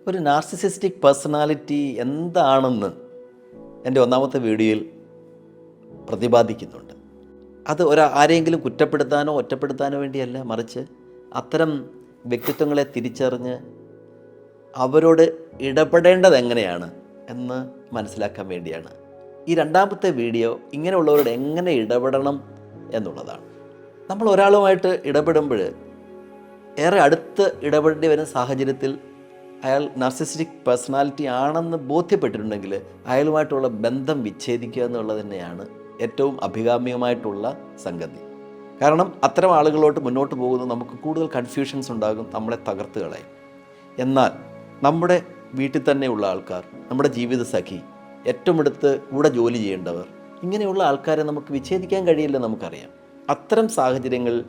ഒരു narcissistic personality എന്താണെന്ന് എൻ്റെ ഒന്നാമത്തെ വീഡിയോയിൽ പ്രതിപാദിക്കുന്നുണ്ട്. അത് ആരെയെങ്കിലും കുറ്റപ്പെടുത്താനോ ഒറ്റപ്പെടുത്താനോ വേണ്ടിയല്ല, മറിച്ച് അത്തരം വ്യക്തിത്വങ്ങളെ തിരിച്ചറിഞ്ഞ് അവരോട് ഇടപെടേണ്ടത് എങ്ങനെയാണ് എന്ന് മനസ്സിലാക്കാൻ വേണ്ടിയാണ്. ഈ രണ്ടാമത്തെ വീഡിയോ ഇങ്ങനെയുള്ളവരോട് എങ്ങനെ ഇടപെടണം എന്നുള്ളതാണ്. നമ്മൾ ഒരാളുമായിട്ട് ഇടപെടുമ്പോൾ ഏറെ അടുത്ത് ഇടപെടേണ്ടി വരുന്ന സാഹചര്യത്തിൽ അയാൾ നാർസിസിസ്റ്റിക് പേഴ്സണാലിറ്റി ആണെന്ന് ബോധ്യപ്പെട്ടിട്ടുണ്ടെങ്കിൽ അയാളുമായിട്ടുള്ള ബന്ധം വിച്ഛേദിക്കുക എന്നുള്ളത് തന്നെയാണ് ഏറ്റവും അഭികാമ്യമായിട്ടുള്ള സംഗതി. കാരണം അത്തരം ആളുകളോട്ട് മുന്നോട്ട് പോകുന്നത് നമുക്ക് കൂടുതൽ കൺഫ്യൂഷൻസ് ഉണ്ടാകും, നമ്മളെ തകർത്ത് കളയും. എന്നാൽ നമ്മുടെ വീട്ടിൽ തന്നെയുള്ള ആൾക്കാർ, നമ്മുടെ ജീവിത സഖി, ഏറ്റവും അടുത്ത് കൂടെ ജോലി ചെയ്യേണ്ടവർ, ഇങ്ങനെയുള്ള ആൾക്കാരെ നമുക്ക് വിച്ഛേദിക്കാൻ കഴിയില്ല, നമുക്കറിയാം. അത്തരം സാഹചര്യങ്ങളിൽ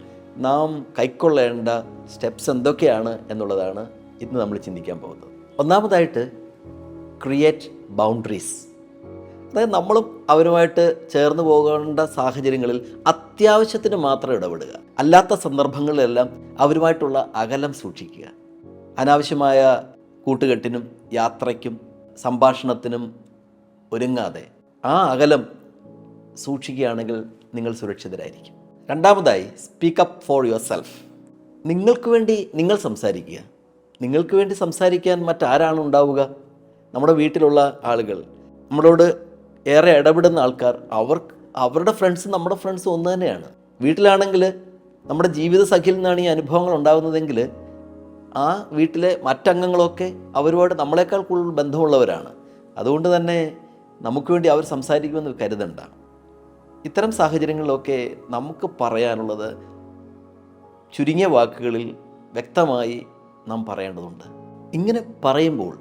നാം കൈക്കൊള്ളേണ്ട സ്റ്റെപ്സ് എന്തൊക്കെയാണ് എന്നുള്ളതാണ് ഇന്ന് നമ്മൾ ചിന്തിക്കാൻ പോകുന്നത്. ഒന്നാമതായിട്ട് ക്രിയേറ്റ് ബൗണ്ടറീസ്. അതായത് നമ്മളും അവരുമായിട്ട് ചേർന്ന് പോകേണ്ട സാഹചര്യങ്ങളിൽ അത്യാവശ്യത്തിന് മാത്രം ഇടപെടുക, അല്ലാത്ത സന്ദർഭങ്ങളിലെല്ലാം അവരുമായിട്ടുള്ള അകലം സൂക്ഷിക്കുക. അനാവശ്യമായ കൂട്ടുകെട്ടിനും യാത്രയ്ക്കും സംഭാഷണത്തിനും ഒരുങ്ങാതെ ആ അകലം സൂക്ഷിക്കുകയാണെങ്കിൽ നിങ്ങൾ സുരക്ഷിതരായിരിക്കും. രണ്ടാമതായി speak up for your self. നിങ്ങൾക്ക് വേണ്ടി നിങ്ങൾ സംസാരിക്കുക. നിങ്ങൾക്ക് വേണ്ടി സംസാരിക്കാൻ മറ്റാരാണ് ഉണ്ടാവുക? നമ്മുടെ വീട്ടിലുള്ള ആളുകൾ, നമ്മളോട് ഏറെ ഇടപെടുന്ന ആൾക്കാർ, അവരുടെ ഫ്രണ്ട്സും നമ്മുടെ ഫ്രണ്ട്സും ഒന്ന് തന്നെയാണ്. വീട്ടിലാണെങ്കിൽ നമ്മുടെ ജീവിത സഖിയിൽ നിന്നാണ് ഈ അനുഭവങ്ങൾ ഉണ്ടാകുന്നതെങ്കിൽ ആ വീട്ടിലെ മറ്റംഗങ്ങളൊക്കെ അവരുമായിട്ട് നമ്മളെക്കാൾ കൂടുതൽ ബന്ധമുള്ളവരാണ്. അതുകൊണ്ട് തന്നെ നമുക്ക് വേണ്ടി അവർ സംസാരിക്കുമെന്ന് കരുതണ്ട. ഇത്തരം സാഹചര്യങ്ങളിലൊക്കെ നമുക്ക് പറയാനുള്ളത് ചുരുങ്ങിയ വാക്കുകളിൽ വ്യക്തമായി നാം പറയേണ്ടതുണ്ട്. ഇങ്ങനെ പറയുമ്പോൾ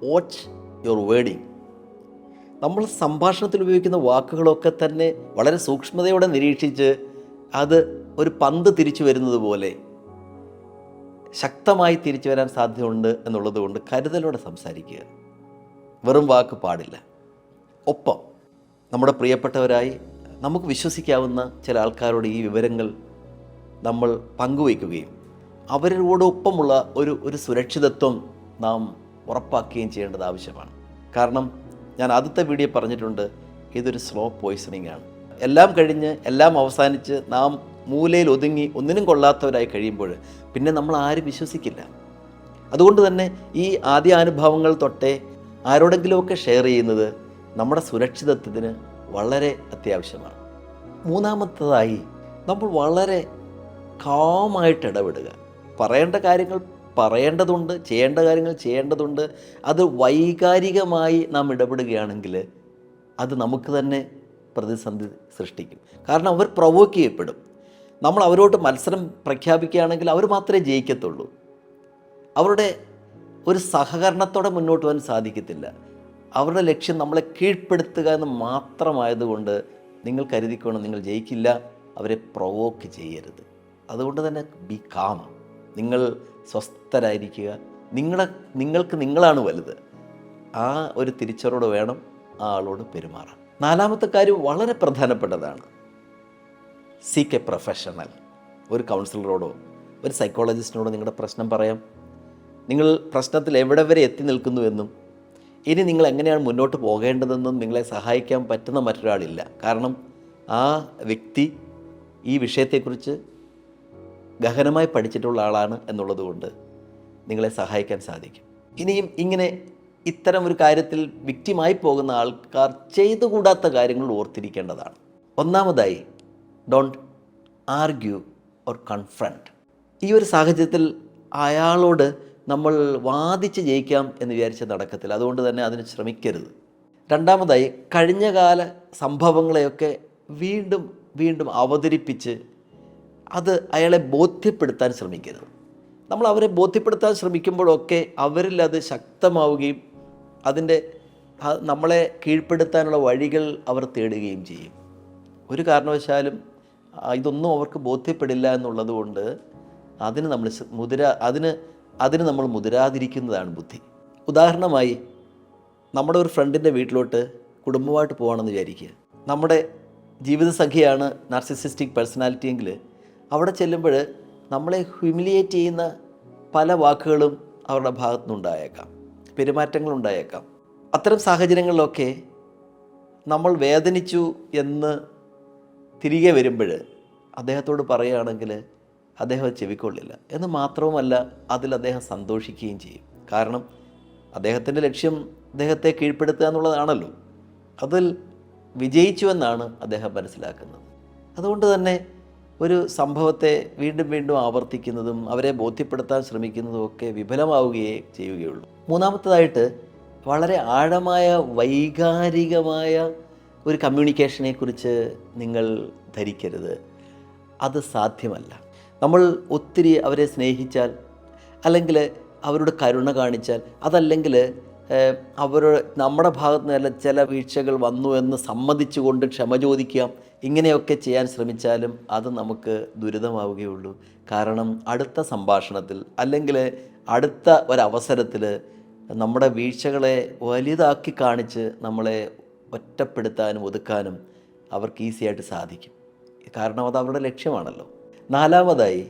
വാച്ച് യുവർ വേർഡിങ്. നമ്മൾ സംഭാഷണത്തിൽ ഉപയോഗിക്കുന്ന വാക്കുകളൊക്കെ തന്നെ വളരെ സൂക്ഷ്മതയോടെ നിരീക്ഷിച്ച് അത് ഒരു പന്ത് തിരിച്ചു വരുന്നത് പോലെ ശക്തമായി തിരിച്ചു വരാൻ സാധ്യതയുണ്ട് എന്നുള്ളത് കൊണ്ട് കരുതലോടെ സംസാരിക്കുക. വെറും വാക്ക് പാടില്ല. ഒപ്പം നമ്മുടെ പ്രിയപ്പെട്ടവരായി നമുക്ക് വിശ്വസിക്കാവുന്ന ചില ആൾക്കാരോട് ഈ വിവരങ്ങൾ നമ്മൾ പങ്കുവയ്ക്കുകയും അവരോടൊപ്പമുള്ള ഒരു സുരക്ഷിതത്വം നാം ഉറപ്പാക്കുകയും ചെയ്യേണ്ടത് ആവശ്യമാണ്. കാരണം ഞാൻ ആദ്യത്തെ വീഡിയോ പറഞ്ഞിട്ടുണ്ട്, ഇതൊരു സ്ലോ പോയ്സണിങ് ആണ്. എല്ലാം കഴിഞ്ഞ് എല്ലാം അവസാനിച്ച് നാം മൂലയിൽ ഒതുങ്ങി ഒന്നിനും കൊള്ളാത്തവരായി കഴിയുമ്പോൾ പിന്നെ നമ്മൾ ആരും വിശ്വസിക്കില്ല. അതുകൊണ്ട് തന്നെ ഈ ആദ്യാനുഭവങ്ങൾ തൊട്ടേ ആരോടെങ്കിലുമൊക്കെ ഷെയർ ചെയ്യുന്നത് നമ്മുടെ സുരക്ഷിതത്വത്തിന് വളരെ അത്യാവശ്യമാണ്. മൂന്നാമത്തതായി നമ്മൾ വളരെ കാമായിട്ട് ഇടപെടുക. പറയേണ്ട കാര്യങ്ങൾ പറയേണ്ടതുണ്ട്, ചെയ്യേണ്ട കാര്യങ്ങൾ ചെയ്യേണ്ടതുണ്ട്. അത് വൈകാരികമായി നാം ഇടപെടുകയാണെങ്കിൽ അത് നമുക്ക് തന്നെ പ്രതിസന്ധി സൃഷ്ടിക്കും. കാരണം അവർ പ്രൊവോക്ക് ചെയ്യപ്പെടും. നമ്മൾ അവരോട് മത്സരം പ്രഖ്യാപിക്കുകയാണെങ്കിൽ അവർ മാത്രമേ ജയിക്കത്തുള്ളൂ. അവരുടെ ഒരു സഹകരണത്തോടെ മുന്നോട്ട് പോകാൻ സാധിക്കത്തില്ല. അവരുടെ ലക്ഷ്യം നമ്മളെ കീഴ്പ്പെടുത്തുക എന്ന് മാത്രമായതുകൊണ്ട് നിങ്ങൾ കരുതിക്കണം, നിങ്ങൾ ജയിക്കില്ല. അവരെ പ്രൊവോക്ക് ചെയ്യരുത്. അതുകൊണ്ട് തന്നെ ബി കാം. നിങ്ങൾ സ്വസ്ഥരായിരിക്കുക. നിങ്ങൾക്ക് നിങ്ങളാണ് വലുത്. ആ ഒരു തിരിച്ചറിവോടെ വേണം ആ ആളോട് പെരുമാറാൻ. നാലാമത്തെ കാര്യം വളരെ പ്രധാനപ്പെട്ടതാണ്. Seek A professional. ഒരു കൗൺസിലറോടോ ഒരു സൈക്കോളജിസ്റ്റിനോടോ നിങ്ങളുടെ പ്രശ്നം പറയാം. നിങ്ങൾ പ്രശ്നത്തിൽ എവിടെ വരെ എത്തി നിൽക്കുന്നുവെന്നും ഇനി നിങ്ങൾ എങ്ങനെയാണ് മുന്നോട്ട് പോകേണ്ടതെന്നും നിങ്ങളെ സഹായിക്കാൻ പറ്റുന്ന മറ്റൊരാളില്ല. കാരണം ആ വ്യക്തി ഈ വിഷയത്തെക്കുറിച്ച് ഗഹനമായി പഠിച്ചിട്ടുള്ള ആളാണ് എന്നുള്ളത് കൊണ്ട് നിങ്ങളെ സഹായിക്കാൻ സാധിക്കും. ഇനിയും ഇങ്ങനെ ഇത്തരം ഒരു കാര്യത്തിൽ വിക്റ്റിമായി പോകുന്ന ആൾക്കാർ ചെയ്തുകൂടാത്ത കാര്യങ്ങൾ ഓർത്തിരിക്കേണ്ടതാണ്. ഒന്നാമതായി, ഡോണ്ട് ആർഗ്യൂ ഓർ കൺഫ്രണ്ട്. ഈ ഒരു സാഹചര്യത്തിൽ അയാളോട് നമ്മൾ വാദിച്ച് ജയിക്കാം എന്ന് വിചാരിച്ച് നടക്കത്തില്ല. അതുകൊണ്ട് തന്നെ അതിന് ശ്രമിക്കരുത്. രണ്ടാമതായി, കഴിഞ്ഞകാല സംഭവങ്ങളെയൊക്കെ വീണ്ടും വീണ്ടും അവതരിപ്പിച്ച് അത് അയാളെ ബോധ്യപ്പെടുത്താൻ ശ്രമിക്കരുത്. നമ്മൾ അവരെ ബോധ്യപ്പെടുത്താൻ ശ്രമിക്കുമ്പോഴൊക്കെ അവരിൽ അത് ശക്തമാവുകയും നമ്മളെ കീഴ്പ്പെടുത്താനുള്ള വഴികൾ അവർ തേടുകയും ചെയ്യും. ഒരു കാരണവശാലും ഇതൊന്നും അവർക്ക് ബോധ്യപ്പെടില്ല എന്നുള്ളത് കൊണ്ട് അതിന് നമ്മൾ മുതിരാതിരിക്കുന്നതാണ് ബുദ്ധി. ഉദാഹരണമായി, നമ്മുടെ ഒരു ഫ്രണ്ടിൻ്റെ വീട്ടിലോട്ട് കുടുംബമായിട്ട് പോകണമെന്ന് വിചാരിക്കുക. നമ്മുടെ ജീവിതസഖിയാണ് നാർസിസിസ്റ്റിക് പേഴ്സണാലിറ്റി എങ്കിൽ അവിടെ ചെല്ലുമ്പോൾ നമ്മളെ ഹ്യൂമിലിയേറ്റ് ചെയ്യുന്ന പല വാക്കുകളും അവരുടെ ഭാഗത്തുനിന്നുണ്ടായേക്കാം. പെരുമാറ്റങ്ങൾ ഉണ്ടായേക്കാം. അത്തരം സാഹചര്യങ്ങളിലൊക്കെ നമ്മൾ വേദനിച്ചു എന്ന് തിരികെ വരുമ്പോൾ അദ്ദേഹത്തോട് പറയുകയാണെങ്കിൽ അദ്ദേഹം ചെവിക്കൊള്ളില്ല. എന്ന് മാത്രവുമല്ല, അതിൽ അദ്ദേഹം സന്തോഷിക്കുകയും ചെയ്യും. കാരണം അദ്ദേഹത്തിൻ്റെ ലക്ഷ്യം അദ്ദേഹത്തെ കീഴ്പ്പെടുത്തുക എന്നുള്ളതാണല്ലോ. അതിൽ വിജയിച്ചുവെന്നാണ് അദ്ദേഹം മനസ്സിലാക്കുന്നത്. അതുകൊണ്ട് തന്നെ ഒരു സംഭവത്തെ വീണ്ടും വീണ്ടും ആവർത്തിക്കുന്നതും അവരെ ബോധ്യപ്പെടുത്താൻ ശ്രമിക്കുന്നതും ഒക്കെ വിഫലമാവുകയേ ചെയ്യുകയുള്ളൂ. മൂന്നാമത്തേതായിട്ട്, വളരെ ആഴമായ വൈകാരികമായ ഒരു കമ്മ്യൂണിക്കേഷനെക്കുറിച്ച് നിങ്ങൾ ധരിക്കരുത്. അത് സാധ്യമല്ല. നമ്മൾ ഒത്തിരി അവരെ സ്നേഹിച്ചാൽ, അല്ലെങ്കിൽ അവരുടെ കരുണ കാണിച്ചാൽ, അതല്ലെങ്കിൽ നമ്മുടെ ഭാഗത്ത് നിന്ന് ചില വീഴ്ചകൾ വന്നു എന്ന് സമ്മതിച്ചുകൊണ്ട് ക്ഷമ ചോദിക്കാം, ഇങ്ങനെയൊക്കെ ചെയ്യാൻ ശ്രമിച്ചാലും അത് നമുക്ക് ദുരിതമാവുകയുള്ളൂ. കാരണം അടുത്ത സംഭാഷണത്തിൽ അല്ലെങ്കിൽ അടുത്ത ഒരവസരത്തിൽ നമ്മുടെ വീഴ്ചകളെ വലുതാക്കി കാണിച്ച് നമ്മളെ ഒറ്റപ്പെടുത്താനും ഒതുക്കാനും അവർക്ക് ഈസിയായിട്ട് സാധിക്കും. കാരണം അത് അവരുടെ ലക്ഷ്യമാണല്ലോ. നാലാമതായി,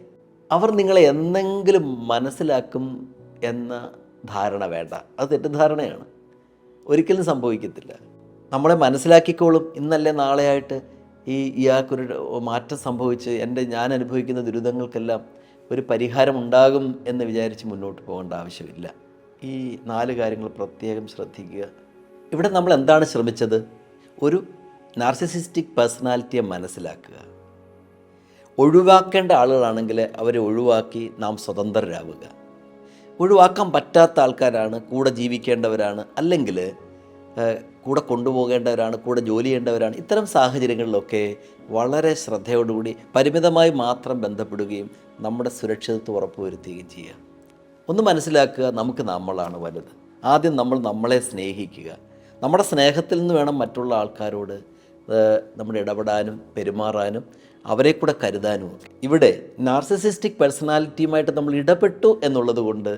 അവർ നിങ്ങളെ എന്തെങ്കിലും മനസ്സിലാക്കും എന്ന ധാരണ വേണ്ട. അത് തെറ്റിദ്ധാരണയാണ്. ഒരിക്കലും സംഭവിക്കത്തില്ല. നമ്മളെ മനസ്സിലാക്കിക്കോളും, ഇന്നല്ലേ നാളെയായിട്ട് ഇയാൾക്കൊരു മാറ്റം സംഭവിച്ച് ഞാൻ അനുഭവിക്കുന്ന ദുരിതങ്ങൾക്കെല്ലാം ഒരു പരിഹാരമുണ്ടാകും എന്ന് വിചാരിച്ച് മുന്നോട്ട് പോകേണ്ട ആവശ്യമില്ല. ഈ 4 കാര്യങ്ങൾ പ്രത്യേകം ശ്രദ്ധിക്കുക. ഇവിടെ നമ്മൾ എന്താണ് ശ്രമിച്ചത്? ഒരു നാർസിസിസ്റ്റിക് പേഴ്സണാലിറ്റിയെ മനസ്സിലാക്കുക. ഒഴിവാക്കേണ്ട ആളുകളാണെങ്കിൽ അവരെ ഒഴിവാക്കി നാം സ്വതന്ത്രരാവുക. ഒഴിവാക്കാൻ പറ്റാത്ത ആൾക്കാരാണ്, കൂടെ ജീവിക്കേണ്ടവരാണ്, അല്ലെങ്കിൽ കൂടെ കൊണ്ടുപോകേണ്ടവരാണ്, കൂടെ ജോലി ചെയ്യേണ്ടവരാണ്. ഇത്തരം സാഹചര്യങ്ങളിലൊക്കെ വളരെ ശ്രദ്ധയോടുകൂടി പരിമിതമായി മാത്രം ബന്ധപ്പെടുകയും നമ്മുടെ സുരക്ഷിതത്വം ഉറപ്പുവരുത്തുകയും ചെയ്യുക. ഒന്ന് മനസ്സിലാക്കുക, നമുക്ക് നമ്മളാണ് വലുത്. ആദ്യം നമ്മൾ നമ്മളെ സ്നേഹിക്കുക. നമ്മുടെ സ്നേഹത്തിൽ നിന്ന് വേണം മറ്റുള്ള ആൾക്കാരോട് നമ്മൾ ഇടപെടാനും പെരുമാറാനും അവരെ കൂടെ കരുതാനും. ഇവിടെ നാർസിസിസ്റ്റിക് പേഴ്സണാലിറ്റിയുമായിട്ട് നമ്മൾ ഇടപെട്ടു എന്നുള്ളത് കൊണ്ട്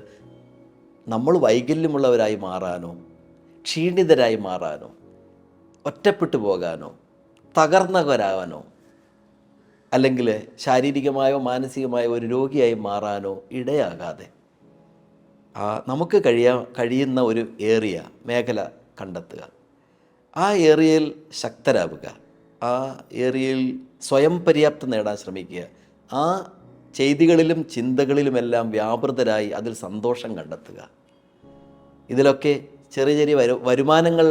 നമ്മൾ വൈകല്യമുള്ളവരായി മാറാനോ, ക്ഷീണിതരായി മാറാനോ, ഒറ്റപ്പെട്ടു പോകാനോ, തകർന്നവരാവാനോ, അല്ലെങ്കിൽ ശാരീരികമായോ മാനസികമായോ ഒരു രോഗിയായി മാറാനോ ഇടയാകാതെ നമുക്ക് കഴിയുന്ന ഒരു മേഖല കണ്ടെത്തുക. ആ ഏരിയയിൽ ശക്തരാവുക. ആ ഏരിയയിൽ സ്വയം പര്യാപ്തം നേടാൻ ശ്രമിക്കുക. ആ ചെയ്തികളിലും ചിന്തകളിലുമെല്ലാം വ്യാപൃതരായി അതിൽ സന്തോഷം കണ്ടെത്തുക. ഇതിലൊക്കെ ചെറിയ ചെറിയ വരുമാനങ്ങൾ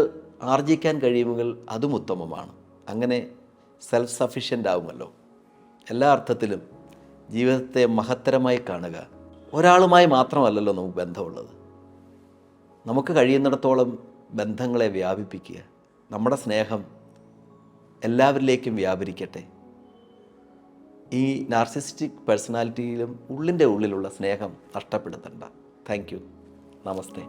ആർജിക്കാൻ കഴിയുമെങ്കിൽ അതും ഉത്തമമാണ്. അങ്ങനെ സെൽഫ് സഫിഷ്യൻ്റ് ആവുമല്ലോ. എല്ലാ അർത്ഥത്തിലും ജീവിതത്തെ മഹത്തരമായി കാണുക. ഒരാളുമായി മാത്രമല്ലല്ലോ നമുക്ക് ബന്ധമുള്ളത്. നമുക്ക് കഴിയുന്നിടത്തോളം ബന്ധങ്ങളെ വ്യാപിപ്പിക്കുക. നമ്മുടെ സ്നേഹം എല്ലാവരിലേക്കും വ്യാപരിക്കട്ടെ. ഈ നാർസിസിസ്റ്റിക് പേഴ്സണാലിറ്റിയിലും ഉള്ളിൻ്റെ ഉള്ളിലുള്ള സ്നേഹം നഷ്ടപ്പെടുത്തണ്ട. Thank you. നമസ്തേ.